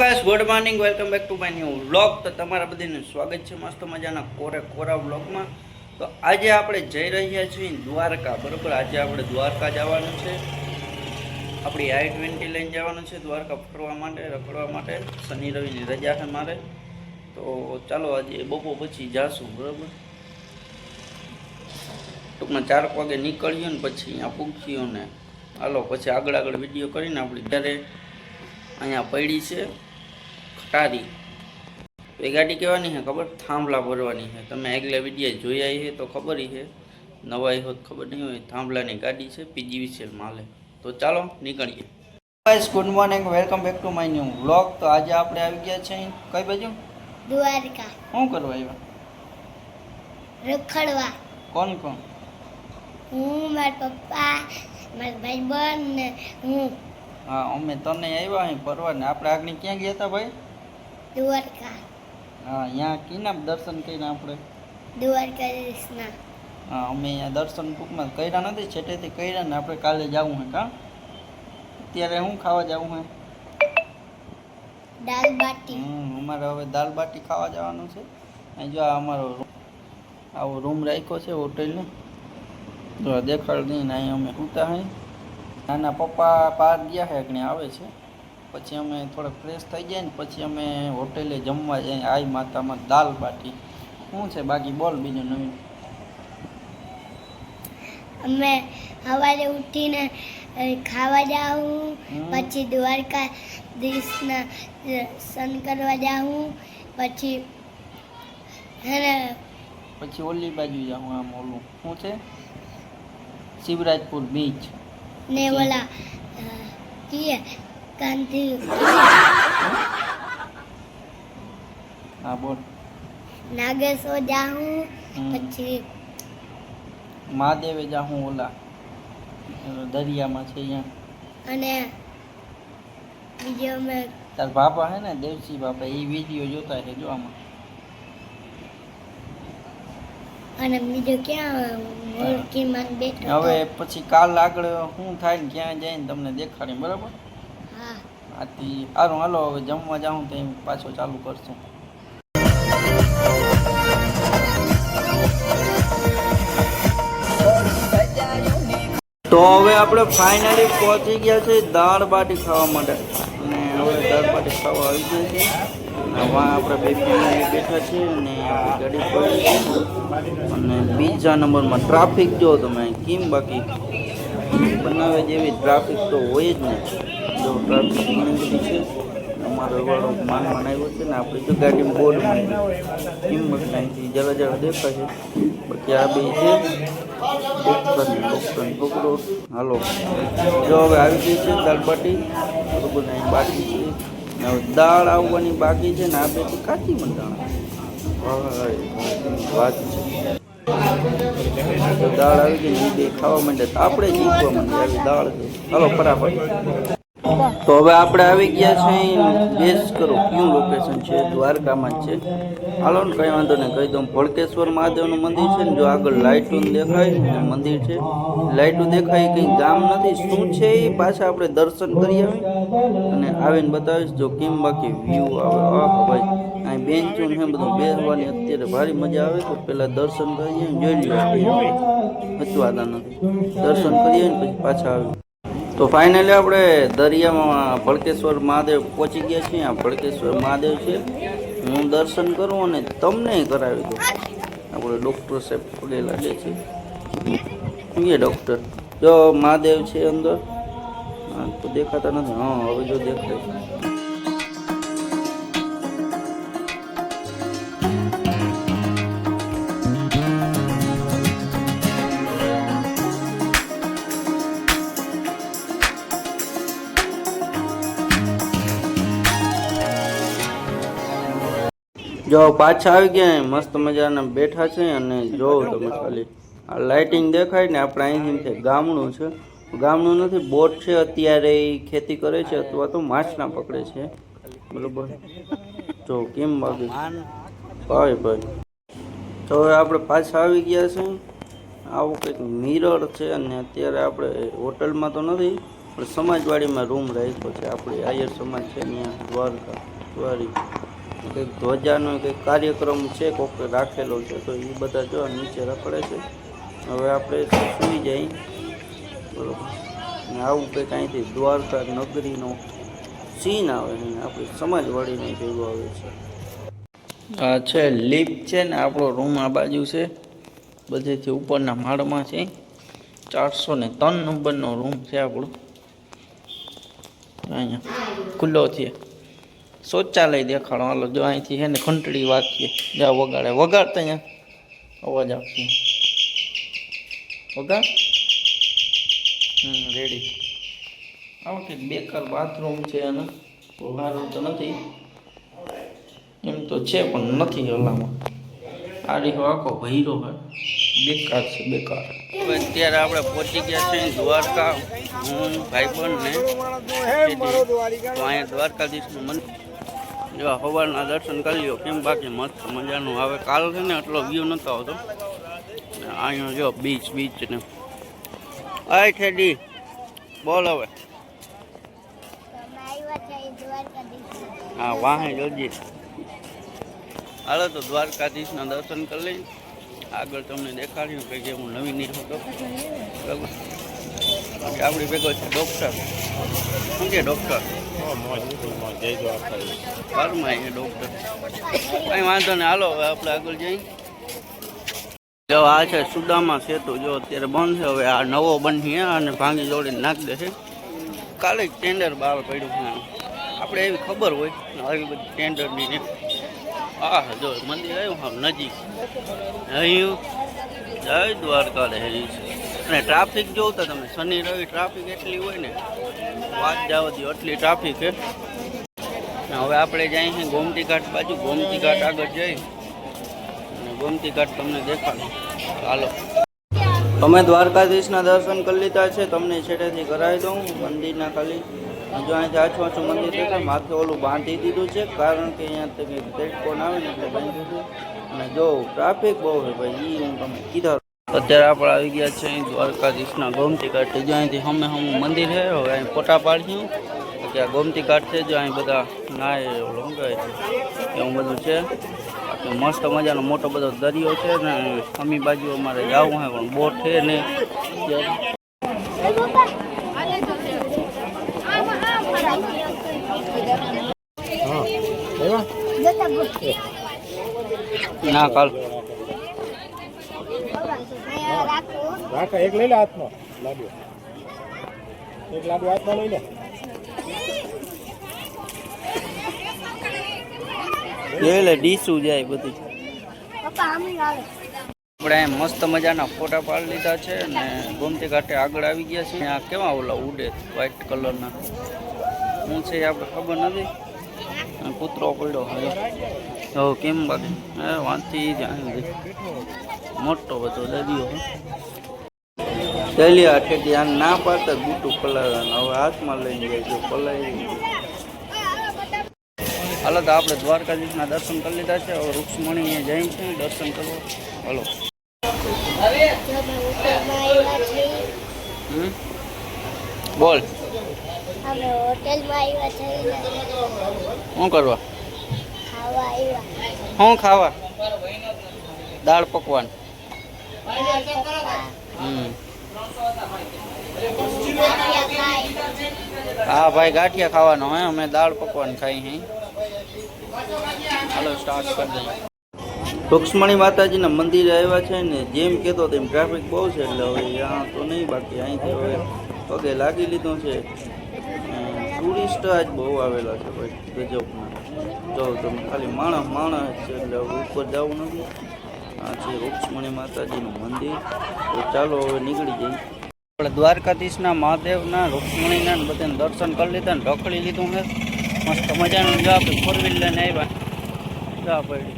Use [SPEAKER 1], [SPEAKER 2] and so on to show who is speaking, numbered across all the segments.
[SPEAKER 1] Guys good morning welcome back to my new vlog. તો તમારા બધાનું સ્વાગત છે મસ્ત મજાના કોરા વ્લોગમાં. તો આજે આપણે જઈ રહ્યા છીએ દ્વારકા. બરોબર, આજે આપણે દ્વારકા જવાનું છે. આપણી i20 લઈને જવાનું છે દ્વારકા ફરવા માટે, રખડવા માટે. શનિ રવિની રજા છે મારે. તો ચાલો આજે બપોર પછી જાશું. બરોબર, ટૂંકમાં 4 વાગે નીકળ્યો ને પછી અહીંયા પૂગ્યો ને હાલો પછી આગળ વિડીયો કરીને આપણી ઘરે અહીંયા પડી છે ખટારી. એ ગાડી કહેવાની છે ખબર, થાંભલા ભરવાની છે. તમે આગલા વિડીયો જોઈ આવી છે તો ખબર છે, નવાઈ હોત ખબર નહીં હોય. થાંભલાની ગાડી છે, PGVCL માલે. તો ચાલો નીકળીએ. Guys good morning welcome back to my new vlog. તો આજે આપણે આવી ગયા છે કઈ બાજુ?
[SPEAKER 2] દ્વારકા.
[SPEAKER 1] શું કરવા આવ્યા?
[SPEAKER 2] રખડવા.
[SPEAKER 1] કોણ?
[SPEAKER 2] હું, મારા પપ્પા, મારા ભાઈબંધ ને હું.
[SPEAKER 1] હા, અમે તને આવ્યા અહીં ફરવા ને. આપણે આગળ ક્યાં ગયા હતા ભાઈ?
[SPEAKER 2] દ્વારકા.
[SPEAKER 1] હા, અહીંયા કીના દર્શન કર્યા આપણે?
[SPEAKER 2] દ્વારકાધીશના.
[SPEAKER 1] હા, અમે અહીંયા દર્શન ટૂંકમાં કર્યા નથી, છેટેથી કર્યા ને. આપણે કાલે જવું છે કા? અત્યારે શું ખાવા જવું છે?
[SPEAKER 2] દાલ બાટી.
[SPEAKER 1] અમારે હવે દાલ બાટી ખાવા જવાનું છે. અહીં જો આ અમારો આવો રૂમ રાખ્યો છે હોટેલનો. જો દેખાડ દઈને અહીં અમે સૂતા હોય. નાના પપ્પા બહાર ગયા છે, આગળ આવે છે. પછી અમે થોડા ફ્રેશ થઈ જાય ને પછી અમે હોટેલે જમવા જઈએ. આઈ માતામાં દાલ બાટી. શું છે બાકી બોલ બીજું નવીન?
[SPEAKER 2] અમે સવારે ઉઠીને ખાવા જાઉં, પછી દ્વારકાધીશના દર્શન કરવા જાઉં, પછી
[SPEAKER 1] પછી ઓલી બાજુ જાઉં. આમ ઓલું શું છે, શિવરાજપુર બીચ
[SPEAKER 2] ને ઓલા કીએ કાંતિ.
[SPEAKER 1] હા બોલ.
[SPEAKER 2] નાગેશ્વર જાઉં, પછી
[SPEAKER 1] મહાદેવે જાઉં ઓલા દરિયામાં છે અહીંયા.
[SPEAKER 2] અને બીજો અમે
[SPEAKER 1] તાર બાપા હે ને દેવસી બાપા, એ વિડીયો જોતા છે જો આમાં.
[SPEAKER 2] અને બીજો ક્યાં હોળકીમાં બેઠો.
[SPEAKER 1] હવે પછી કાલ આગળ શું થાય ને ક્યાં જાય ને તમને દેખાડી. બરાબર?
[SPEAKER 2] હા.
[SPEAKER 1] આથી સારું હાલો હવે જમવા જાઉં તો પાછો ચાલુ કરશું. તો હવે આપણે ફાઇનલી પહોંચી ગયા છે દાળ બાટી ખાવા માટે. અને હવે દાળ બાટી ખાવા આવી ગઈ છે. વાં આપણે બે ફેમિલી બેઠા છીએ અને આપણી ગાડી પડી છે. અને બીજા નંબરમાં ટ્રાફિક જો તમે કેમ, બાકી બનાવે જેવી ટ્રાફિક તો હોય જ ને. જો ટ્રાફિક ઘણી બધી છે. અમારો વાળો માન આવ્યો છે ને આપણે તો ગાડીમાં બોર્ડ કિંમત અહીંથી જરા દેખાય છે. બાકી આ બે છે ડોક્ટર પકડો. હાલો જો હવે આવી ગઈ છે દાળ બાટી. બરોબર ને બાકી છે. હવે દાળ આવવાની બાકી છે ને. આ બે તો કાચી મંદાણા વાત છે. દાળ આવી ગઈ ને એ બે ખાવા માંડે તો આપણે જીતવા માંડે આવી દાળ છે. હાલો ફટાફટ. તો હવે આપણે આવી ગયા છે, ગેસ કરો કયું લોકેશન છે? દ્વારકામાં જ છે. હાલો ને કંઈ વાંધો નહીં કહી દઉં. ભોળકેશ્વર મહાદેવનું મંદિર છે ને, જો આગળ લાઇટો દેખાય મંદિર છે. લાઇટો દેખાય, કંઈ ગામ નથી. શું છે એ પાછા આપણે દર્શન કરી આવી અને આવીને બતાવીશ જો કેમ બાકી વ્યૂ આવે. આહ ભાઈ, અહીં બેન્ચો ને બધું બેસવાની અત્યારે ભારી મજા આવે. તો પહેલાં દર્શન કરીએ જોઈ લઈએ, હચવાતા નથી. દર્શન કરીએ ને પછી પાછા આવી. તો ફાઇનલી આપણે દરિયામાં ભળકેશ્વર મહાદેવ પહોંચી ગયા છીએ. આ ભળકેશ્વર મહાદેવ છે. હું દર્શન કરું અને તમને કરાવી દઉં. આપણે ડૉક્ટર સાહેબ પગે લાગે છે. એ ડૉક્ટર જો મહાદેવ છે અંદર. હા તો દેખાતા નથી. હા હવે જો દેખાય છે. જો પાછા આવી ગયા મસ્ત મજાના બેઠા છે. અને જો તમે ખાલી આ લાઇટિંગ દેખાય ને, આપણે અહીંથી ગામડું છે. ગામડું નથી, બોટ છે. અત્યારે એ ખેતી કરે છે અથવા તો માછલા પકડે છે. બરોબર જો કેમ બાકી ભાઈ. તો હવે આપણે પાછા આવી ગયા છે. આવું કંઈક મિરર છે. અને અત્યારે આપણે હોટલમાં તો નથી, આપણે સમાજવાડીમાં રૂમ રાખ્યો છે. આપણી આયર સમાજ છે ત્યાં દ્વારકા દ્વારી કંઈક ધ્વજાનો કંઈક કાર્યક્રમ છે કોકે રાખેલો છે, તો એ બધા જો નીચે રખડે છે. હવે આપણે સુઈ જઈ બરોબર ને આવું કંઈક અહીંથી દ્વારકા નગરીનો સીન આવે છે ને આપણી સમાજવાડીને જેવું આવે છે. આ છે લિફ્ટ છે ને આપણો રૂમ આ બાજુ છે, બધેથી ઉપરના માળમાં છે. 403 નંબરનો રૂમ છે આપણો. અહીંયા ખુલ્લો છે. શૌચાલય દેખાડો હાલો. જો અહીંથી છે ને ઘંટડી વાગીએ, જા વગાડે વગાડતા અહીંયા અવાજ આવશે. વગાડ. રેડી. આવું કંઈક બેકાર બાથરૂમ છે એનું, સારું તો નથી એમ તો છે પણ નથી હલામાં. આ રીતો આખો ભૈરો હોય, બેકાર છે બેકાર. અત્યારે આપણે પહોંચી ગયા છે દ્વારકા, હું ભાઈબંધ ને તો અહીંયા દ્વારકાધીશનું મંદિર જેવા સવારના દર્શન કરી લ્યો. કેમ બાકી મસ્ત મજાનું. હવે કાલ છે ને એટલો વ્યૂ નતો આવતો. અહીંયા જો બીચ ને આય ઠેડી બોલ હવે. હા વાહે જોજી. હાલો તો દ્વારકાધીશના દર્શન કરી લઈ. આગળ તમને દેખાડ્યું કે હું નવીન નહીં હતો. આપણી ભેગો છે ડૉક્ટર. શું કે ડૉક્ટર ફરમાય છે ડૉક્ટર. કંઈ વાંધો નહીં, હાલો હવે આપણે આગળ જઈ. જો આ છે સુદામા સેતુ, જો અત્યારે બંધ છે. હવે આ નવો બની અને ભાંગી જોડીને નાખી દેશે. કાલે જ ટેન્ડર બહાર પડ્યું છે. આપણે એવી ખબર હોય આવી બધી ટેન્ડરની ને. હા જો મંદિર આવ્યું હા નજીક. અહીં જય દ્વારકા રહે છે. અને ટ્રાફિક જોતા તમે શનિ રવિ ટ્રાફિક એટલી હોય ને વાત જવા દો, એટલી ટ્રાફિક છે. હવે આપણે જઈએ છીએ ગોમતી ઘાટ બાજુ. ગોમતી ઘાટ આગળ જઈ અને ગોમતી ઘાટ તમને દેખાડું. હાલો તમે દ્વારકાધીશના દર્શન કરી લીધા છે, તમને છેટેથી કરાવી દઉં મંદિરના ખાલી. જો અહીંથી આછું મંદિર છે, માથે ઓલું બાંધી દીધું છે કારણ કે અહીંયા કંઈક પ્લેટફોર્મ આવે ને એટલે બાંધ્યું છે. અને જો ટ્રાફિક બહુ છે ભાઈ, એ હું તમને કીધા. અત્યારે આપણે આવી ગયા છે દ્વારકાધીશના ગોમતી ઘાટ. જો અહીંથી હમે મંદિર છે. હવે અહીં ફોટા પાડ્યું કે આ ગોમતી ઘાટ છે. જો અહીં બધા નાય ઓલું ગાય છે એવું બધું છે. મસ્ત મજાનો મોટો બધો દરિયો છે ને અમી બાજુ અમારે જવું હોય પણ બોટ છે ને. ના કાલ
[SPEAKER 3] રાખો એક લઈ લે હાથમાં લાડુ, એક લાડુ હાથમાં લઈ લે.
[SPEAKER 1] એટલે ડીશું જાય બધી. આપણે મસ્ત મજાના ફોટા પાડી લીધા છે ને ગોમતી ઘાટે આગળ આવી ગયા છે. આ કેવા ઓલા ઉડે વ્હાઈટ કલરના શું છે આપણે ખબર નથી. કૂતરો પડ્યો હવે કેમ બાકી વાંચી જાય. મોટો બધો દરિયો દલિયા ઠેઠી આ ના પાડતા બૂટું પલાળવાનું. હવે હાથમાં લઈને જાય જો પલાળી. હાલો તો આપણે દ્વારકાધીશના દર્શન કરી લીધા છે. હવે રૂક્ષ્મણીએ જઈ છે દર્શન કરવા. હાલો બોલ શું કરવા? શું ખાવા? દાળ પકવાન. હા ભાઈ ગાંઠિયા ખાવાનો હે. અમે દાળ પકવાન ખાઈ હે. હાલો સ્ટાર્ટ કરી દઈએ. રૂક્ષ્મણી માતાજીના મંદિરે આવ્યા છે ને જેમ કહેતો તેમ ટ્રાફિક બહુ છે એટલે હવે ત્યાં તો નહીં, બાકી અહીંથી હવે પગે લાગી લીધું છે. ટુરિસ્ટ આજ બહુ આવેલા છે ભાઈ ગજબના. જો તમે ખાલી માણસ છે એટલે ઉપર જવું નથી. આ છે રૂક્ષ્મણી માતાજીનું મંદિર. તો ચાલો હવે નીકળી જઈએ. આપણે દ્વારકાધીશના મહાદેવના રૂક્ષ્મણીના બધાને દર્શન કરી લીધા ને ઢોકળી લીધું છે મસ્ત મજાનું. જો આપણે 4 વ્હીલ લઈને આવ્યા જા પડી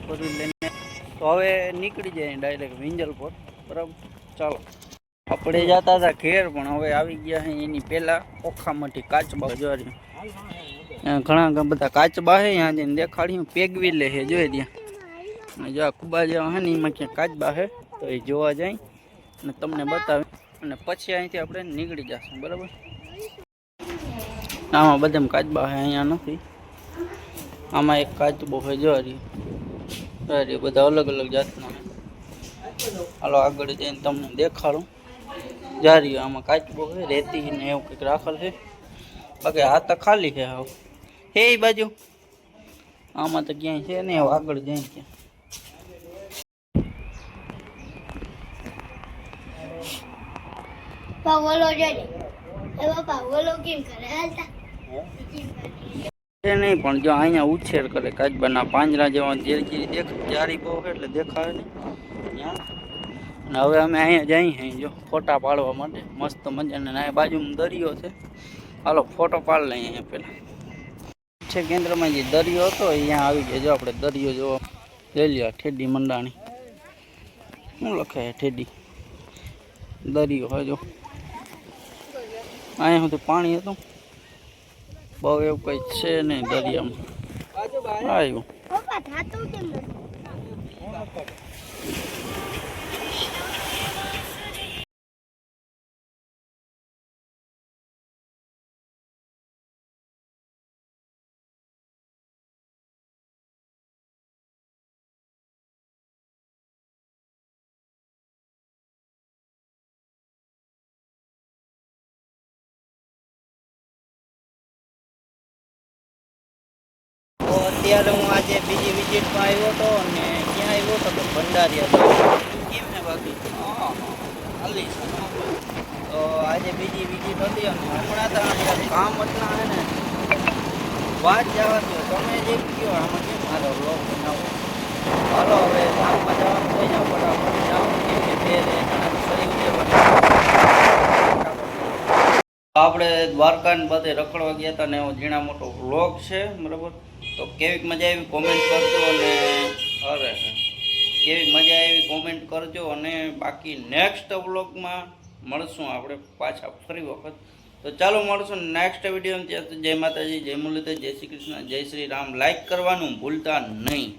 [SPEAKER 1] 4 વ્હીલ લઈને. તો હવે નીકળી જાય ડાયરેક્ટ વિંજલપોર. બરાબર ચાલો. આપણે જતા હતા ઘેર પણ હવે આવી ગયા છે એની પહેલાં ઓખામાંથી કાચબા જોઈ. ઘણા બધા કાચબા છે ત્યાં જઈને દેખાડ્યું. પેગવી લે છે જોઈ ત્યાં જો કુબા જેવા છે ને એમાં ક્યાંક કાચબા છે તો એ જોવા જાય અને તમને બતાવે. અને પછી અહીંથી આપણે નીકળી જશું, બરાબર. આમાં બધામાં કાચબા છે, અહીંયા નથી. આમાં એક કાચબો છે, જો હરી બધા અલગ અલગ જાતના. હાલો આગળ જઈને તમને દેખાડું. જારી આમાં કાચબો છે, રેતી ને એવું કંઈક રાખેલ છે. બાકી હાથ તો ખાલી છે. હાવ હે એ બાજુ આમાં તો ક્યાંય છે નહીં. આગળ જઈને ક્યાં
[SPEAKER 2] બોલો જોડે એ બાપા બોલો કેમ કરે હાલતા
[SPEAKER 1] એ નહીં, પણ જો અહીંયા ઉછેર કરે કાચબાના પાંજરા જેવા જારી બહુ છે એટલે દેખાય નહીં ત્યાં. અને હવે અમે અહીંયા જઈએ જો ફોટા પાડવા માટે મસ્ત મજાના. અહીંયા બાજુમાં દરિયો છે. હાલો ફોટો પાડી લઈએ અહીંયા પહેલાં. છે કેન્દ્રમાં જે દરિયો હતો અહીંયા આવી ગયા. જો આપણે દરિયો જોવા લઈ લ્યો. ઠેડી મંડાણી શું લખે ઠેડી દરિયો હજો. અહીંયા સુધી પાણી હતું, બહુ એવું કંઈ છે નહીં દરિયામાં. આવ્યું
[SPEAKER 2] પપ્પા થાતું કેમ
[SPEAKER 1] અત્યારે હું આજે બીજી વિઝિટમાં આવ્યો હતો અને ક્યાં આવ્યો હતો તો ભંડારીયા હતો. કેમ છે બાકી હાલી તો આજે બીજી વિઝિટ હતી અને હમણાં તો કામ એટલા છે ને વાત જવા દો. તમે જે કહો આમાં કેમ મારો વ્લોગ બનાવો. હાલો હવે કામમાં જવાનું થઈ જાવ ફટાફટ જાઓ કેમ કે બે આપણે દ્વારકા ને બધે રખડવા ગયા હતા ને એવો ઝીણા મોટો વ્લોગ છે, બરાબર. તો કેવીક મજા આવી કોમેન્ટ કરજો અને અરે કેવી મજા આવી કોમેન્ટ કરજો. અને બાકી નેક્સ્ટ વ્લોગમાં મળશું આપણે પાછા ફરી વખત. તો ચાલો મળશું નેક્સ્ટ વિડીયો. જય માતાજી, જય મુરલીધર, જય શ્રી કૃષ્ણ, જય શ્રી રામ. લાઈક કરવાનું ભૂલતા નહીં.